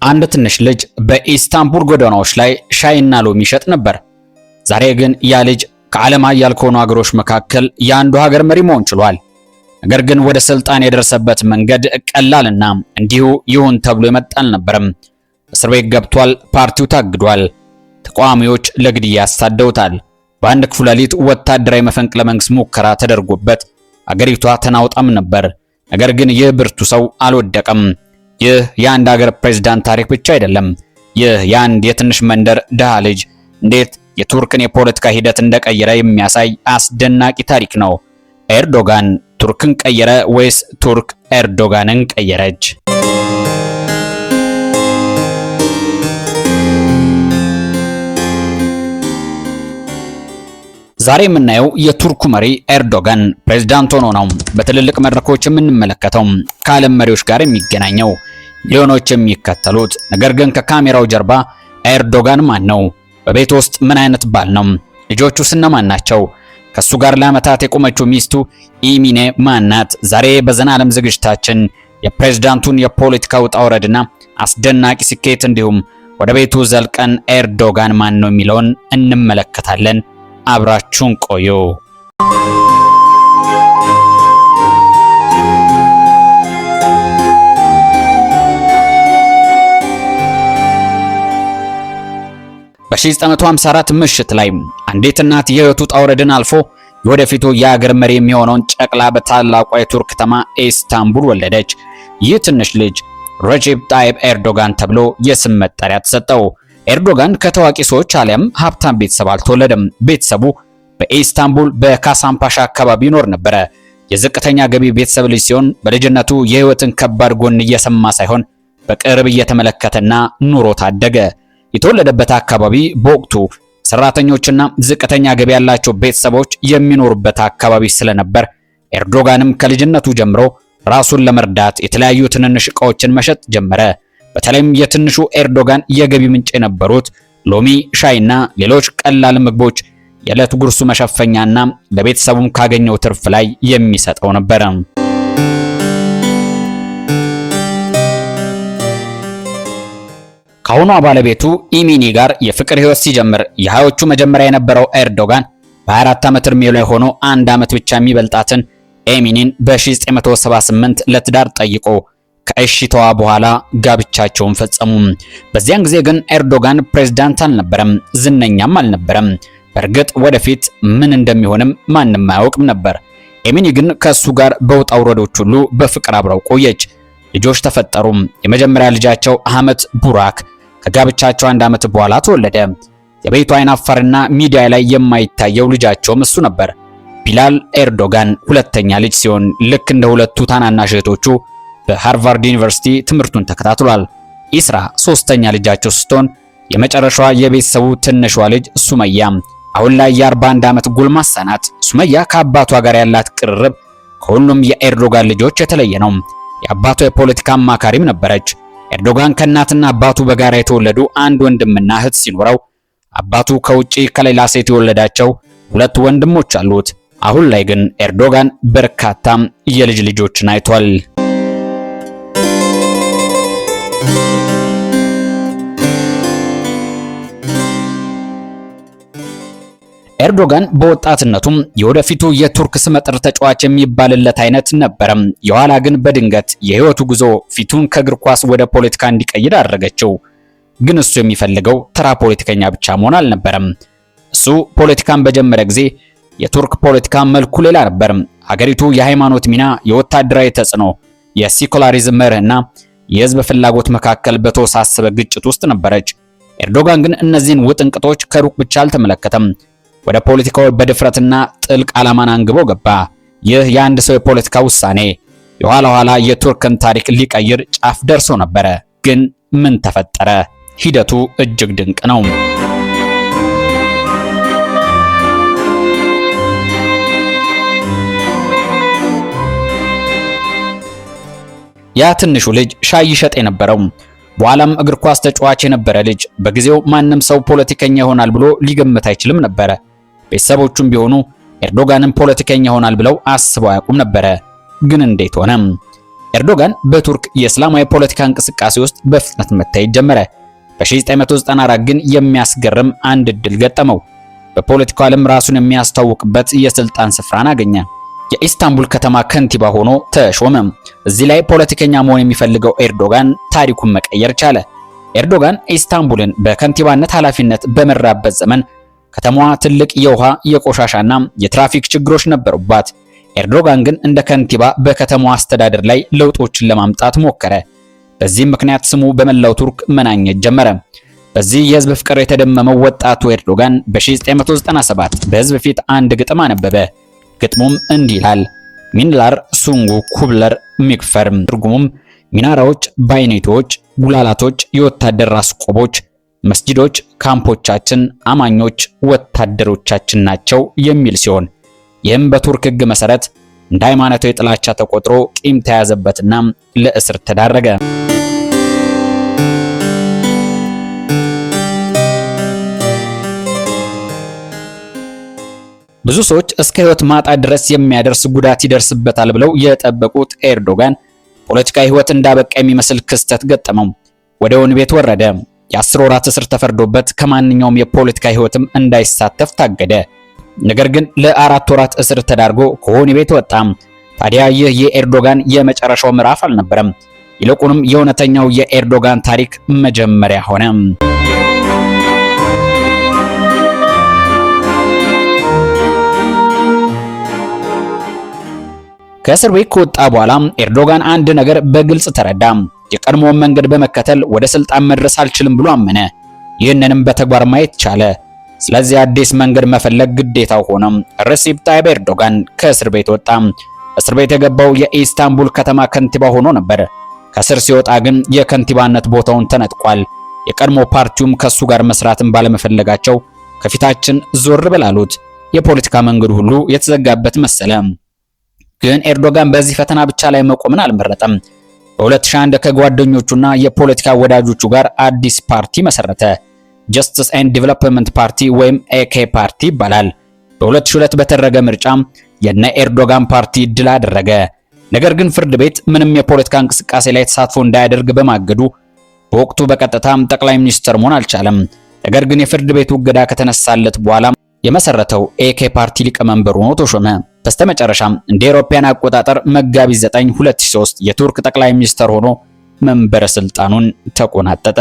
አንድ ትንሽ ልጅ በኢስታንቡል ጎዳናዎች ላይ ሻይና ሎሚ ይሸጥ ነበር። ዛሬ ግን ያ ልጅ ከዓለም ኃያል ከሆኑ ሀገሮች መካከል የአንዱ ሀገር መሪ መሆን ችሏል። ነገር ግን ወደ ስልጣን የደረሰበት መንገድ ቀላልና እንዲሁ ይሁን ተብሎ የመጣ አልነበረም። እስር ቤት ገብቷል። ፓርቲው ታግዷል። ተቃዋሚዎች ለግድያ ያሳደውታል። በአንድ ክፉ ሌሊት ወታደራዊ መፈንቅለ መንግስት ሙከራ ተደርጎበት አገሪቷ ተናውጣም ነበር። ነገር ግን ይህ ብርቱ ሰው አልወደቀም። ይህ የአንድ ሀገር ፕሬዝዳንት ታሪክ ብቻ አይደለም። ይህ የአንድ የትንሽ መንደር ድሃ ልጅ እንዴት የቱርክን የፖለቲካ ሂደት እንደቀየረ የሚያሳይ አስደናቂ ታሪክ ነው። ኤርዶጋን ቱርክን ቀየረ ወይስ ቱርክ ኤርዶጋንን ቀየረች? ዛሬ የምናየው የቱርኩ መሪ ኤርዶጋን ፕሬዝዳንት ሆኖ ነው በትልልቅ መድረኮች የምንመለከተው፣ ከዓለም መሪዎች ጋር የሚገናኘው፣ ሚሊዮኖች የሚከተሉት። ነገር ግን ከካሜራው ጀርባ ኤርዶጋን ማን ነው? በቤት ውስጥ ምን አይነት ባል ነው? ልጆቹስ እነማን ናቸው? ከሱ ጋር ለዓመታት የቆመችው ሚስቱ ኢሚኔ ማናት? ዛሬ በዘላለም ዝግጅታችን የፕሬዝዳንቱን የፖለቲካ ውጣ ውረድና አስደናቂ ስኬት እንዲሁም ወደ ቤቱ ዘልቀን ኤርዶጋን ማን ነው የሚለውን እንመለከታለን። አብራችሁን ቆዩ። በ1954 ምሽት ላይ አንዲት እናት የህይወቱ ውጣ ውረድን አልፎ የወደፊቱ የአገር መሪ የሚሆነውን ጨቅላ በታላቋ የቱርክ ከተማ ኢስታንቡል ወለደች። ይህ ትንሽ ልጅ ረጀብ ጣይብ ኤርዶጋን ተብሎ የስም መጠሪያ ተሰጠው። ኤርዶጋን ከታዋቂ ሰዎች አሊያም ሀብታም ቤተሰብ አልተወለደም። ቤተሰቡ በኢስታንቡል በካሳምፓሻ አካባቢ ይኖር ነበረ። የዝቅተኛ ገቢ ቤተሰብ ልጅ ሲሆን በልጅነቱ የህይወትን ከባድ ጎን እየሰማ ሳይሆን በቅርብ እየተመለከተና ኑሮ ታደገ። የተወለደበት አካባቢ በወቅቱ ሰራተኞችና ዝቅተኛ ገቢ ያላቸው ቤተሰቦች የሚኖሩበት አካባቢ ስለነበር ኤርዶጋንም ከልጅነቱ ጀምሮ ራሱን ለመርዳት የተለያዩ ትንንሽ ዕቃዎችን መሸጥ ጀመረ። በተለይም የትንሹ ኤርዶጋን የገቢ ምንጭ የነበሩት ሎሚ፣ ሻይና ሌሎች ቀላል ምግቦች የዕለት ጉርሱ መሸፈኛና ለቤተሰቡም ካገኘው ትርፍ ላይ የሚሰጠው ነበር። ከአሁኗ ባለቤቱ ኢሚኒ ጋር የፍቅር ህይወት ሲጀምር የሃዮቹ መጀመሪያ የነበረው ኤርዶጋን በ24 ዓመት ዕድሜው ላይ ሆኖ አንድ ዓመት ብቻ የሚበልጣትን ኢሚኒን በ1978 ለትዳር ጠይቆ ከእሽታዋ በኋላ ጋብቻቸውን ፈጸሙ። በዚያን ጊዜ ግን ኤርዶጋን ፕሬዝዳንት አልነበረም፣ ዝነኛም አልነበረም። በእርግጥ ወደፊት ምን እንደሚሆንም ማንም አያውቅም ነበር። ኢሚኒ ግን ከሱ ጋር በውጣ ውረዶች ሁሉ በፍቅር አብረው ቆየች። ልጆች ተፈጠሩ። የመጀመሪያ ልጃቸው አህመት ቡራክ ከጋብቻቸው አንድ ዓመት በኋላ ተወለደ። የቤቱ አይናፋርና ሚዲያ ላይ የማይታየው ልጃቸውም እሱ ነበር። ቢላል ኤርዶጋን ሁለተኛ ልጅ ሲሆን ልክ እንደ ሁለቱ ታናናሽ እህቶቹ በሃርቫርድ ዩኒቨርሲቲ ትምህርቱን ተከታትሏል። ኢስራ ሶስተኛ ልጃቸው ስትሆን የመጨረሻዋ የቤተሰቡ ትንሿ ልጅ ሱመያ አሁን ላይ የ41 ዓመት ጎልማሳ ናት። ሱመያ ከአባቷ ጋር ያላት ቅርርብ ከሁሉም የኤርዶጋን ልጆች የተለየ ነው። የአባቷ የፖለቲካ አማካሪም ነበረች። ኤርዶጋን ከእናትና አባቱ በጋራ የተወለዱ አንድ ወንድምና እህት ሲኖረው አባቱ ከውጪ ከሌላ ሴት የወለዳቸው ሁለት ወንድሞች አሉት። አሁን ላይ ግን ኤርዶጋን በርካታ የልጅ ልጆችን አይቷል። ኤርዶጋን በወጣትነቱም የወደፊቱ የቱርክ ስመጥር ተጫዋች የሚባልለት አይነት ነበረም። የኋላ ግን በድንገት የህይወቱ ጉዞ ፊቱን ከእግር ኳስ ወደ ፖለቲካ እንዲቀይር አደረገችው። ግን እሱ የሚፈልገው ተራ ፖለቲከኛ ብቻ መሆን አልነበረም። እሱ ፖለቲካን በጀመረ ጊዜ የቱርክ ፖለቲካ መልኩ ሌላ ነበር። ሀገሪቱ የሃይማኖት ሚና፣ የወታደራዊ ተጽዕኖ፣ የሴኩላሪዝም መርህና የህዝብ ፍላጎት መካከል በተወሳሰበ ግጭት ውስጥ ነበረች። ኤርዶጋን ግን እነዚህን ውጥንቅጦች ከሩቅ ብቻ አልተመለከተም። ወደ ፖለቲካው በድፍረትና ጥልቅ ዓላማን አንግቦ ገባ። ይህ የአንድ ሰው የፖለቲካ ውሳኔ የኋላ ኋላ የቱርክን ታሪክ ሊቀይር ጫፍ ደርሶ ነበረ። ግን ምን ተፈጠረ? ሂደቱ እጅግ ድንቅ ነው። ያ ትንሹ ልጅ ሻይ ይሸጥ የነበረው በኋላም እግር ኳስ ተጫዋች የነበረ ልጅ በጊዜው ማንም ሰው ፖለቲከኛ ይሆናል ብሎ ሊገምት አይችልም ነበረ። ቤተሰቦቹም ቢሆኑ ኤርዶጋንን ፖለቲከኛ ይሆናል ብለው አስበው አያውቁም ነበረ። ግን እንዴት ሆነ? ኤርዶጋን በቱርክ የእስላማዊ ፖለቲካ እንቅስቃሴ ውስጥ በፍጥነት መታየት ጀመረ። በ1994 ግን የሚያስገርም አንድ እድል ገጠመው። በፖለቲካው ዓለም ራሱን የሚያስተዋውቅበት የስልጣን ስፍራን አገኘ። የኢስታንቡል ከተማ ከንቲባ ሆኖ ተሾመ። እዚህ ላይ ፖለቲከኛ መሆን የሚፈልገው ኤርዶጋን ታሪኩን መቀየር ቻለ። ኤርዶጋን ኢስታንቡልን በከንቲባነት ኃላፊነት በመራበት ዘመን ከተማዋ ትልቅ የውሃ የቆሻሻና የትራፊክ ችግሮች ነበሩባት። ኤርዶጋን ግን እንደ ከንቲባ በከተማዋ አስተዳደር ላይ ለውጦችን ለማምጣት ሞከረ። በዚህም ምክንያት ስሙ በመላው ቱርክ መናኘት ጀመረ። በዚህ የህዝብ ፍቅር የተደመመው ወጣቱ ኤርዶጋን በ1997 በህዝብ ፊት አንድ ግጥም አነበበ። ግጥሙም እንዲህ ይላል: ሚንላር ሱንጉ ኩብለር ሚክፈር፣ ትርጉሙም ሚናራዎች፣ ባይኔቶች፣ ጉላላቶች፣ የወታደር ራስ ቆቦች፣ መስጂዶች ካምፖቻችን፣ አማኞች ወታደሮቻችን ናቸው የሚል ሲሆን ይህም በቱርክ ህግ መሰረት እንደ ሃይማኖታዊ ጥላቻ ተቆጥሮ ቂም ተያዘበትና ለእስር ተዳረገ። ብዙ ሰዎች እስከ ህይወት ማጣት ድረስ የሚያደርስ ጉዳት ይደርስበታል ብለው የጠበቁት ኤርዶጋን ፖለቲካዊ ህይወት እንዳበቃ የሚመስል ክስተት ገጠመው። ወደ ወህኒ ቤት ወረደ። የ10 ወራት እስር ተፈርዶበት ከማንኛውም የፖለቲካ ህይወትም እንዳይሳተፍ ታገደ። ነገር ግን ለ4 ወራት እስር ተዳርጎ ከወህኒ ቤት ወጣ። ታዲያ ይህ የኤርዶጋን የመጨረሻው ምዕራፍ አልነበረም። ይልቁንም የእውነተኛው የኤርዶጋን ታሪክ መጀመሪያ ሆነ። ከእስር ቤት ከወጣ በኋላ ኤርዶጋን አንድ ነገር በግልጽ ተረዳ። የቀድሞውን መንገድ በመከተል ወደ ስልጣን መድረስ አልችልም ብሎ አመነ። ይህንንም በተግባር ማየት ቻለ። ስለዚህ አዲስ መንገድ መፈለግ ግዴታው ሆነ። ሬሲፕ ታይብ ኤርዶጋን ከእስር ቤት ወጣ። እስር ቤት የገባው የኢስታንቡል ከተማ ከንቲባ ሆኖ ነበር። ከእስር ሲወጣ ግን የከንቲባነት ቦታውን ተነጥቋል። የቀድሞ ፓርቲውም ከሱ ጋር መስራትን ባለመፈለጋቸው ከፊታችን ዞር በላሉት። የፖለቲካ መንገዱ ሁሉ የተዘጋበት መሰለ። ግን ኤርዶጋን በዚህ ፈተና ብቻ ላይ መቆምን አልመረጠም። በ2001 ከጓደኞቹና የፖለቲካ ወዳጆቹ ጋር አዲስ ፓርቲ መሰረተ። ጀስቲስ ኤንድ ዲቨሎፕመንት ፓርቲ ወይም ኤኬ ፓርቲ ይባላል። በ2002 በተደረገ ምርጫ የነ ኤርዶጋን ፓርቲ ድል አደረገ። ነገር ግን ፍርድ ቤት ምንም የፖለቲካ እንቅስቃሴ ላይ ተሳትፎ እንዳያደርግ በማገዱ በወቅቱ በቀጥታም ጠቅላይ ሚኒስትር መሆን አልቻለም። ነገር ግን የፍርድ ቤቱ እገዳ ከተነሳለት በኋላ የመሰረተው ኤኬ ፓርቲ ሊቀመንበር ሆኖ ተሾመ። በስተመጨረሻም እንደ አውሮፓውያን አቆጣጠር መጋቢት 9 2003 የቱርክ ጠቅላይ ሚኒስትር ሆኖ መንበረ ስልጣኑን ተቆናጠጠ።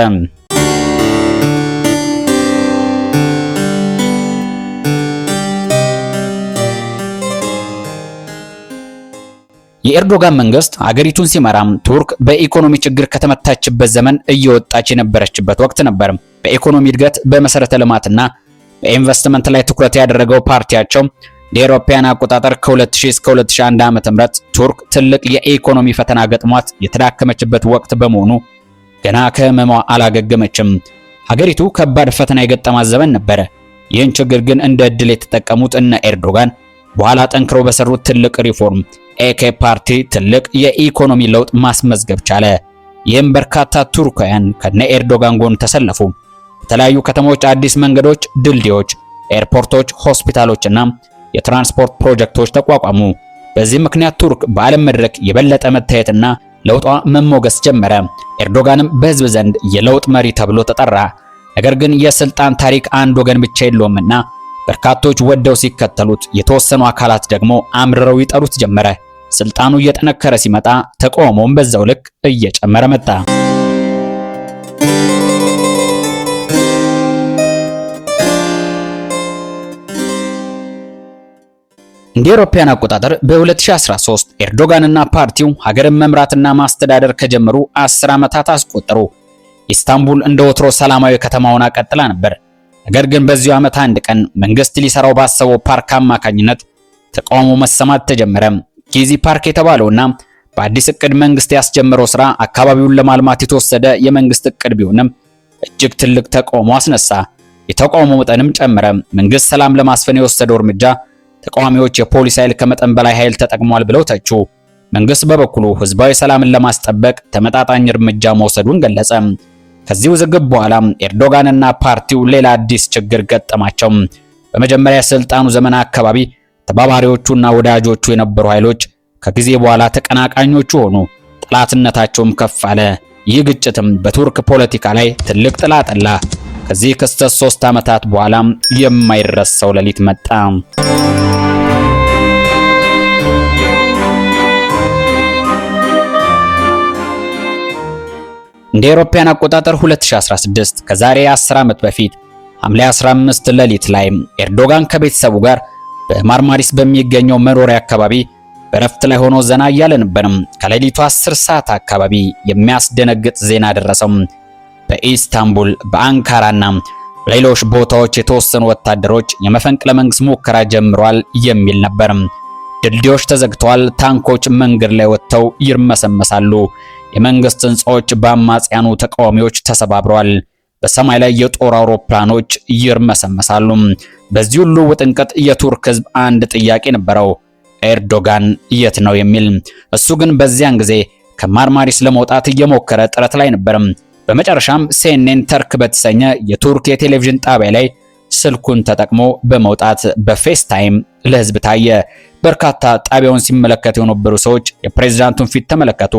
የኤርዶጋን መንግስት ሀገሪቱን ሲመራም ቱርክ በኢኮኖሚ ችግር ከተመታችበት ዘመን እየወጣች የነበረችበት ወቅት ነበር። በኢኮኖሚ እድገት፣ በመሰረተ ልማትና በኢንቨስትመንት ላይ ትኩረት ያደረገው ፓርቲያቸው ለአውሮፓውያን አቆጣጠር ከ2000 እስከ 2001 ዓ.ም ቱርክ ትልቅ የኢኮኖሚ ፈተና ገጥሟት የተዳከመችበት ወቅት በመሆኑ ገና ከህመሟ አላገገመችም። ሀገሪቱ ከባድ ፈተና የገጠማት ዘመን ነበር። ይህን ችግር ግን እንደ እድል የተጠቀሙት እነ ኤርዶጋን በኋላ ጠንክረው በሰሩት ትልቅ ሪፎርም ኤኬ ፓርቲ ትልቅ የኢኮኖሚ ለውጥ ማስመዝገብ ቻለ። ይህም በርካታ ቱርካውያን ከነ ኤርዶጋን ጎን ተሰለፉ። በተለያዩ ከተሞች አዲስ መንገዶች፣ ድልድዮች፣ ኤርፖርቶች፣ ሆስፒታሎችና የትራንስፖርት ፕሮጀክቶች ተቋቋሙ። በዚህ ምክንያት ቱርክ በዓለም መድረክ የበለጠ መታየትና ለውጧ መሞገስ ጀመረ። ኤርዶጋንም በህዝብ ዘንድ የለውጥ መሪ ተብሎ ተጠራ። ነገር ግን የስልጣን ታሪክ አንድ ወገን ብቻ የለውምና በርካቶች ወደው ሲከተሉት፣ የተወሰኑ አካላት ደግሞ አምርረው ይጠሉት ጀመረ። ስልጣኑ እየጠነከረ ሲመጣ ተቃውሞም በዛው ልክ እየጨመረ መጣ። እንደ አውሮፓውያን አቆጣጠር በ2013 ኤርዶጋንና ፓርቲው ሀገርን መምራትና ማስተዳደር ከጀመሩ 10 ዓመታት አስቆጠሩ። ኢስታንቡል እንደ ወትሮ ሰላማዊ ከተማ ሆና ቀጥላ ነበር። ነገር ግን በዚሁ ዓመት አንድ ቀን መንግስት ሊሰራው ባሰበው ፓርክ አማካኝነት ተቃውሞ መሰማት ተጀመረ። ጊዚ ፓርክ የተባለውና በአዲስ እቅድ መንግስት ያስጀመረው ስራ አካባቢውን ለማልማት የተወሰደ የመንግስት እቅድ ቢሆንም እጅግ ትልቅ ተቃውሞ አስነሳ። የተቃውሞ መጠንም ጨመረ። መንግስት ሰላም ለማስፈን የወሰደው እርምጃ ተቃዋሚዎች የፖሊስ ኃይል ከመጠን በላይ ኃይል ተጠቅሟል ብለው ተቹ። መንግስት በበኩሉ ህዝባዊ ሰላምን ለማስጠበቅ ተመጣጣኝ እርምጃ መውሰዱን ገለጸ። ከዚህ ውዝግብ በኋላ ኤርዶጋንና ፓርቲው ሌላ አዲስ ችግር ገጠማቸው። በመጀመሪያ ስልጣኑ ዘመን አካባቢ ተባባሪዎቹና ወዳጆቹ የነበሩ ኃይሎች ከጊዜ በኋላ ተቀናቃኞቹ ሆኑ። ጠላትነታቸውም ከፍ አለ። ይህ ግጭትም በቱርክ ፖለቲካ ላይ ትልቅ ጥላ ጠላ። ከዚህ ክስተት 3 ዓመታት በኋላም የማይረሳው ሌሊት መጣ። እንደ አውሮፓውያን አቆጣጠር 2016 ከዛሬ 10 ዓመት በፊት ሐምሌ 15 ሌሊት ላይ ኤርዶጋን ከቤተሰቡ ጋር በማርማሪስ በሚገኘው መኖሪያ አካባቢ በረፍት ላይ ሆኖ ዘና እያለ ነበርም። ከሌሊቱ 10 ሰዓት አካባቢ የሚያስደነግጥ ዜና ደረሰው። በኢስታንቡል በአንካራና በሌሎች ቦታዎች የተወሰኑ ወታደሮች የመፈንቅለ መንግስት ሙከራ ጀምሯል የሚል ነበር። ድልድዮች ተዘግተዋል። ታንኮች መንገድ ላይ ወጥተው ይርመሰመሳሉ። የመንግስት ህንጻዎች በአማጽያኑ ተቃዋሚዎች ተሰባብረዋል። በሰማይ ላይ የጦር አውሮፕላኖች ይርመሰመሳሉ። በዚህ ሁሉ ውጥንቅጥ የቱርክ ህዝብ አንድ ጥያቄ ነበረው፣ ኤርዶጋን የት ነው የሚል። እሱ ግን በዚያን ጊዜ ከማርማሪስ ለመውጣት እየሞከረ ጥረት ላይ ነበር። በመጨረሻም ሲኤንኤን ተርክ በተሰኘ የቱርክ የቴሌቪዥን ጣቢያ ላይ ስልኩን ተጠቅሞ በመውጣት በፌስ ታይም ለህዝብ ታየ። በርካታ ጣቢያውን ሲመለከቱ የነበሩ ሰዎች የፕሬዝዳንቱን ፊት ተመለከቱ።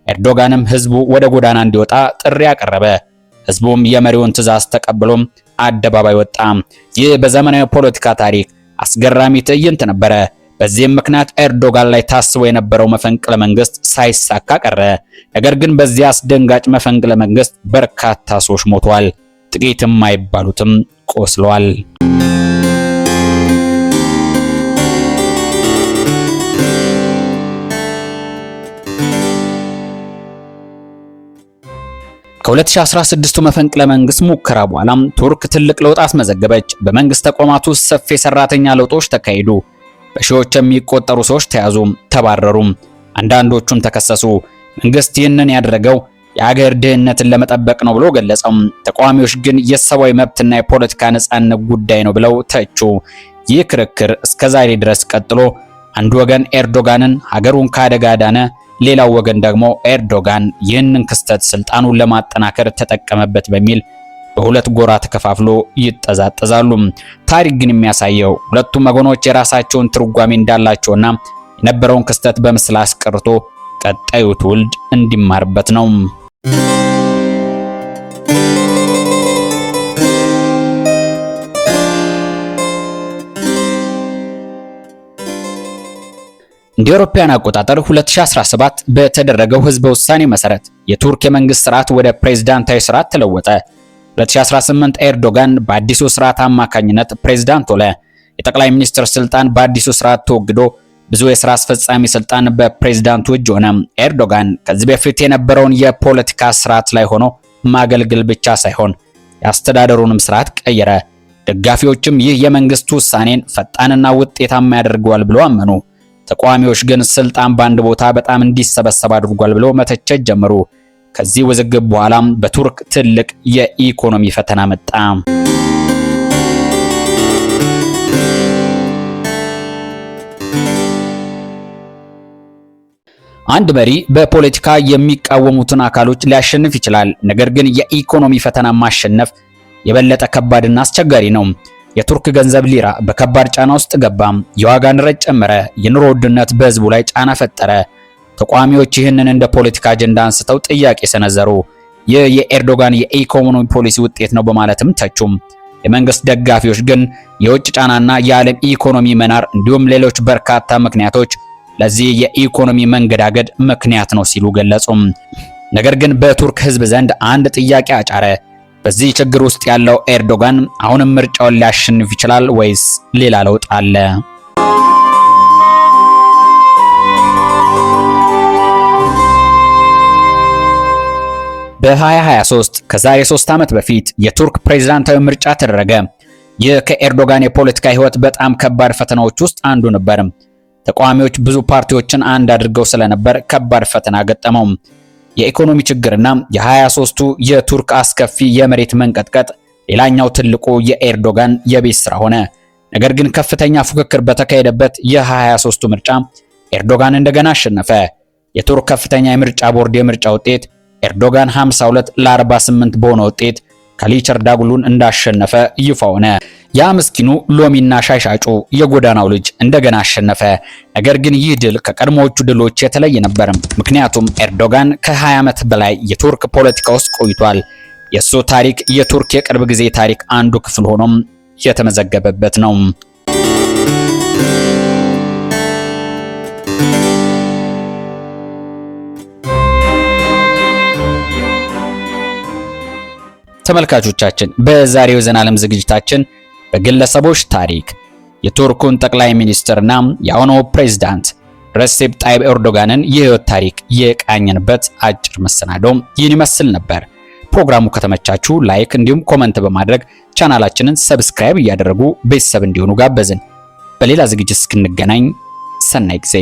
ኤርዶጋንም ህዝቡ ወደ ጎዳና እንዲወጣ ጥሪ አቀረበ። ህዝቡም የመሪውን ትዕዛዝ ተቀብሎም አደባባይ ወጣ። ይህ በዘመናዊ ፖለቲካ ታሪክ አስገራሚ ትዕይንት ነበረ። በዚህም ምክንያት ኤርዶጋን ላይ ታስቦ የነበረው መፈንቅለ መንግስት ሳይሳካ ቀረ። ነገር ግን በዚህ አስደንጋጭ መፈንቅለ መንግስት በርካታ ሰዎች ሞተዋል፣ ጥቂትም አይባሉትም ቆስለዋል። ከ2016 መፈንቅለ መንግስት ሙከራ በኋላም ቱርክ ትልቅ ለውጥ አስመዘገበች። በመንግስት ተቋማት ውስጥ ሰፊ ሰራተኛ ለውጦች ተካሄዱ። በሺዎች የሚቆጠሩ ሰዎች ተያዙ፣ ተባረሩ፣ አንዳንዶቹም ተከሰሱ። መንግስት ይህንን ያደረገው የአገር ደህንነትን ለመጠበቅ ነው ብሎ ገለጸው። ተቃዋሚዎች ግን የሰብአዊ መብትና የፖለቲካ ነጻነት ጉዳይ ነው ብለው ተቹ። ይህ ክርክር እስከዛሬ ድረስ ቀጥሎ አንድ ወገን ኤርዶጋንን ሀገሩን ከአደጋ ዳነ፣ ሌላው ወገን ደግሞ ኤርዶጋን ይህንን ክስተት ስልጣኑን ለማጠናከር ተጠቀመበት በሚል በሁለት ጎራ ተከፋፍሎ ይጠዛጠዛሉ። ታሪክ ግን የሚያሳየው ሁለቱም ወገኖች የራሳቸውን ትርጓሜ እንዳላቸውና የነበረውን ክስተት በምስል አስቀርቶ ቀጣዩ ትውልድ እንዲማርበት ነው። እንደ አውሮፓውያን አቆጣጠር 2017 በተደረገው ህዝበ ውሳኔ መሰረት የቱርክ የመንግስት ስርዓት ወደ ፕሬዝዳንታዊ ስርዓት ተለወጠ። 2018 ኤርዶጋን በአዲሱ ስርዓት አማካኝነት ፕሬዝዳንት ሆነ። የጠቅላይ ሚኒስትር ስልጣን በአዲሱ ስርዓት ተወግዶ ብዙ የሥራ አስፈጻሚ ስልጣን በፕሬዝዳንቱ እጅ ሆነ። ኤርዶጋን ከዚህ በፊት የነበረውን የፖለቲካ ስርዓት ላይ ሆኖ ማገልገል ብቻ ሳይሆን የአስተዳደሩንም ስርዓት ቀየረ። ደጋፊዎችም ይህ የመንግስት ውሳኔን ፈጣንና ውጤታማ ያደርገዋል ብለው አመኑ። ተቃዋሚዎች ግን ስልጣን በአንድ ቦታ በጣም እንዲሰበሰብ አድርጓል ብለው መተቸት ጀመሩ። ከዚህ ውዝግብ በኋላም በቱርክ ትልቅ የኢኮኖሚ ፈተና መጣ። አንድ መሪ በፖለቲካ የሚቃወሙትን አካሎች ሊያሸንፍ ይችላል። ነገር ግን የኢኮኖሚ ፈተና ማሸነፍ የበለጠ ከባድና አስቸጋሪ ነው። የቱርክ ገንዘብ ሊራ በከባድ ጫና ውስጥ ገባ። የዋጋ ንረት ጨመረ። የኑሮ ውድነት በህዝቡ ላይ ጫና ፈጠረ። ተቃዋሚዎች ይህንን እንደ ፖለቲካ አጀንዳ አንስተው ጥያቄ ሰነዘሩ። ይህ የኤርዶጋን የኢኮኖሚ ፖሊሲ ውጤት ነው በማለትም ተቹም። የመንግስት ደጋፊዎች ግን የውጭ ጫናና የዓለም ኢኮኖሚ መናር እንዲሁም ሌሎች በርካታ ምክንያቶች ለዚህ የኢኮኖሚ መንገዳገድ ምክንያት ነው ሲሉ ገለጹ። ነገር ግን በቱርክ ህዝብ ዘንድ አንድ ጥያቄ አጫረ። በዚህ ችግር ውስጥ ያለው ኤርዶጋን አሁንም ምርጫውን ሊያሸንፍ ይችላል ወይስ ሌላ ለውጥ አለ? በ2023 ከዛሬ 3 ዓመት በፊት የቱርክ ፕሬዝዳንታዊ ምርጫ ተደረገ። ይህ ከኤርዶጋን የፖለቲካ ህይወት በጣም ከባድ ፈተናዎች ውስጥ አንዱ ነበር። ተቃዋሚዎች ብዙ ፓርቲዎችን አንድ አድርገው ስለነበር ከባድ ፈተና ገጠመው። የኢኮኖሚ ችግርና የ23ቱ የቱርክ አስከፊ የመሬት መንቀጥቀጥ ሌላኛው ትልቁ የኤርዶጋን የቤት ስራ ሆነ። ነገር ግን ከፍተኛ ፉክክር በተካሄደበት የ23ቱ ምርጫ ኤርዶጋን እንደገና አሸነፈ። የቱርክ ከፍተኛ የምርጫ ቦርድ የምርጫ ውጤት ኤርዶጋን 52 ለ48 በሆነ ውጤት ከሊቸርዳግሉን እንዳሸነፈ ይፋ ሆነ። ያ ምስኪኑ ሎሚና ሻይ ሻጩ የጎዳናው ልጅ እንደገና አሸነፈ። ነገር ግን ይህ ድል ከቀድሞዎቹ ድሎች የተለየ ነበር። ምክንያቱም ኤርዶጋን ከ20 ዓመት በላይ የቱርክ ፖለቲካ ውስጥ ቆይቷል። የሱ ታሪክ የቱርክ የቅርብ ጊዜ ታሪክ አንዱ ክፍል ሆኖም የተመዘገበበት ነው። ተመልካቾቻችን በዛሬው የዜና ዓለም ዝግጅታችን በግለሰቦች ታሪክ የቱርኩን ጠቅላይ ሚኒስትርና የአሁኑ ፕሬዝዳንት ረሲፕ ጣይብ ኤርዶጋንን የህይወት ታሪክ የቃኘንበት አጭር መሰናዶ ይህን ይመስል ነበር። ፕሮግራሙ ከተመቻችሁ ላይክ እንዲሁም ኮመንት በማድረግ ቻናላችንን ሰብስክራይብ እያደረጉ ቤተሰብ እንዲሆኑ ጋበዝን። በሌላ ዝግጅት እስክንገናኝ ሰናይ ጊዜ።